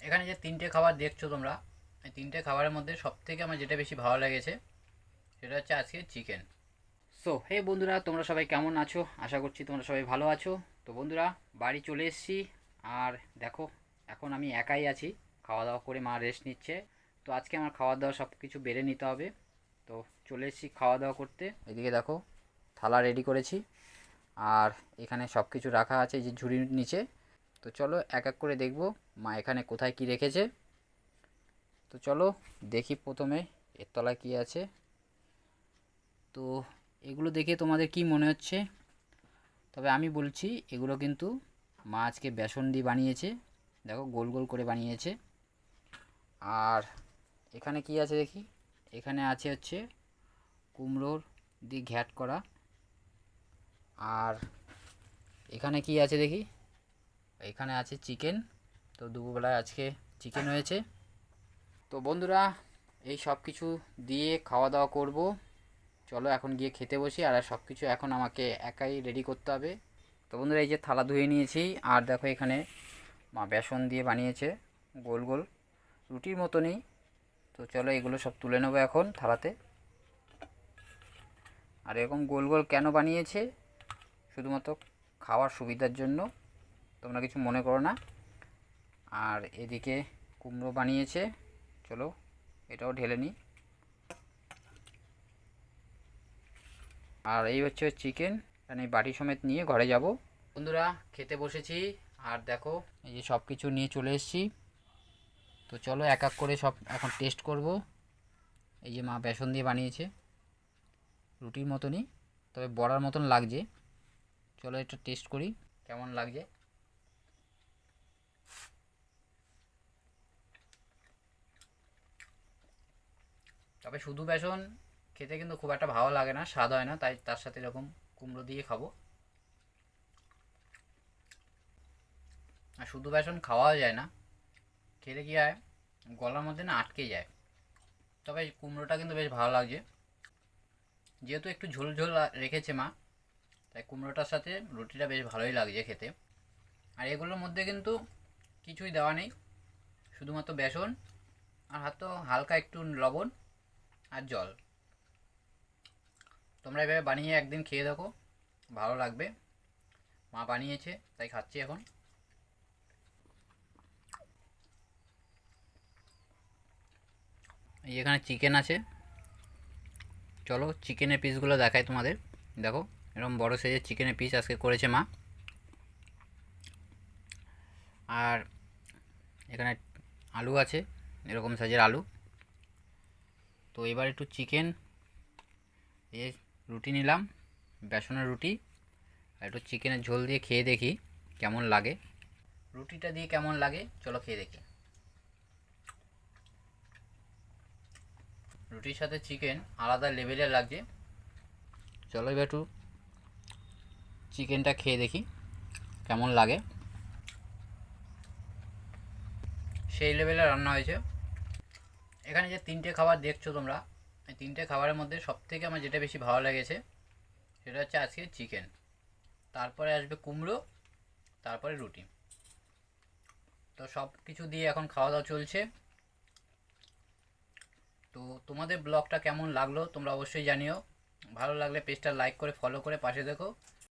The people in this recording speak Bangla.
এখানে যে তিনটে খাবার দেখছো তোমরা, এই তিনটে খাবারের মধ্যে সবথেকে আমার যেটা বেশি ভালো লেগেছে সেটা হচ্ছে আজকে চিকেন। সো হে বন্ধুরা, তোমরা সবাই কেমন আছো? আশা করছি তোমরা সবাই ভালো আছো। তো বন্ধুরা, বাড়ি চলে এসেছি। আর দেখো, এখন আমি একাই আছি, খাওয়া দাওয়া করে মা রেস্ট নিচ্ছে। তো আজকে আমার খাওয়া দাওয়া সব কিছু বেড়ে নিতে হবে। তো চলে এসেছি খাওয়া দাওয়া করতে। এদিকে দেখো, থালা রেডি করেছি। আর এখানে সব কিছু রাখা আছে এই যে ঝুড়ির নিচে। তো চলো এক এক করে দেখব মা এখানে কোথায় কি রেখেছে। তো চলো দেখি প্রথমে এর তলায় কী আছে। তো এগুলো দেখে তোমাদের কি মনে হচ্ছে? তবে আমি বলছি, এগুলো কিন্তু মা আজকে বেসন দিয়ে বানিয়েছে। দেখো, গোল গোল করে বানিয়েছে। আর এখানে কি আছে দেখি। এখানে আছে হচ্ছে কুমড়োর দিয়ে ঘ্যাট করা। আর এখানে কি আছে দেখি। এখানে আছে চিকেন। তো দুপুরবেলায় আজকে চিকেন হয়েছে। তো বন্ধুরা, এই সব কিছু দিয়ে খাওয়া দাওয়া করব। চলো এখন গিয়ে খেতে বসি। আর সব কিছু এখন আমাকে একাই রেডি করতে হবে। তো বন্ধুরা, এই যে থালা ধুয়ে নিয়েছি। আর দেখো, এখানে মা বেসন দিয়ে বানিয়েছে গোল গোল রুটির মতনই। তো চলো এগুলো সব তুলে নেবো এখন থালাতে। আর এরকম গোল গোল কেন বানিয়েছে? শুধুমাত্র খাওয়ার সুবিধার জন্য, তোমরা কিছু মনে করো না। আর এদিকে কুমড়ো বানিয়েছে। চলো এটাও ঢেলে নিই। আর এই হচ্ছে চিকেন। এখানে বাটি সমেত নিয়ে ঘরে যাব। বন্ধুরা, খেতে বসেছি। আর দেখো, এই যে সব কিছু নিয়ে চলে এসেছি। তো চলো এক এক করে সব এখন টেস্ট করব। এই যে মা বেসন দিয়ে বানিয়েছে রুটির মতনই, তবে বড়ার মতন লাগছে। চলো এটা টেস্ট করি কেমন লাগছে। তবে শুধু বেসন খেতে কিন্তু খুব একটা ভালো লাগে না, স্বাদ হয় না। তাই তার সাথে এরকম কুমড়ো দিয়ে খাবো। আর শুধু বেসন খাওয়াও যায় না, খেলে কি হয়, গলার মধ্যে না আটকে যায়। তবে কুমড়োটা কিন্তু বেশ ভালো লাগছে। যেহেতু একটু ঝোল ঝোল রেখেছে মা, তাই কুমড়োটার সাথে রুটিটা বেশ ভালোই লাগছে খেতে। আর এগুলোর মধ্যে কিন্তু কিছুই দেওয়া নেই, শুধুমাত্র বেসন আর হয়তো হালকা একটু লবণ আর জল। তোমরা এভাবে বানিয়ে একদিন খেয়ে দেখো, ভালো লাগবে। মা বানিয়েছে তাই খাচ্ছি এখন। এই এখানে চিকেন আছে। চলো চিকেনের পিসগুলো দেখাই তোমাদের। দেখো, এরকম বড় সাইজের চিকেনের পিস আজকে করেছে মা। আর এখানে আলু আছে, এরকম সাইজের আলু। তো এবার একটু চিকেন, এই রুটি নিলাম, বেসনের রুটি। আর একটু চিকেনের ঝোল দিয়ে খেয়ে দেখি কেমন লাগে। রুটিটা দিয়ে কেমন লাগে চলো খেয়ে দেখি। রুটির সাথে চিকেন আলাদা লেভেলের লাগছে। চলো এবার একটু চিকেনটা খেয়ে দেখি কেমন লাগে। সেই লেভেলে রান্না হয়েছে। এখানে যে তিনটে খাবার দেখছো তোমরা, এই তিনটে খাবারের মধ্যে সবথেকে আমার যেটা বেশি ভালো লেগেছে সেটা হচ্ছে আজকে চিকেন। তারপরে আসবে কুমড়ো, তারপরে রুটি। তো সব কিছু দিয়ে এখন খাওয়া দাওয়া চলছে। তো তোমাদের ব্লগটা কেমন লাগলো তোমরা অবশ্যই জানিও। ভালো লাগলে পেজটা লাইক করে ফলো করে পাশে দেখো।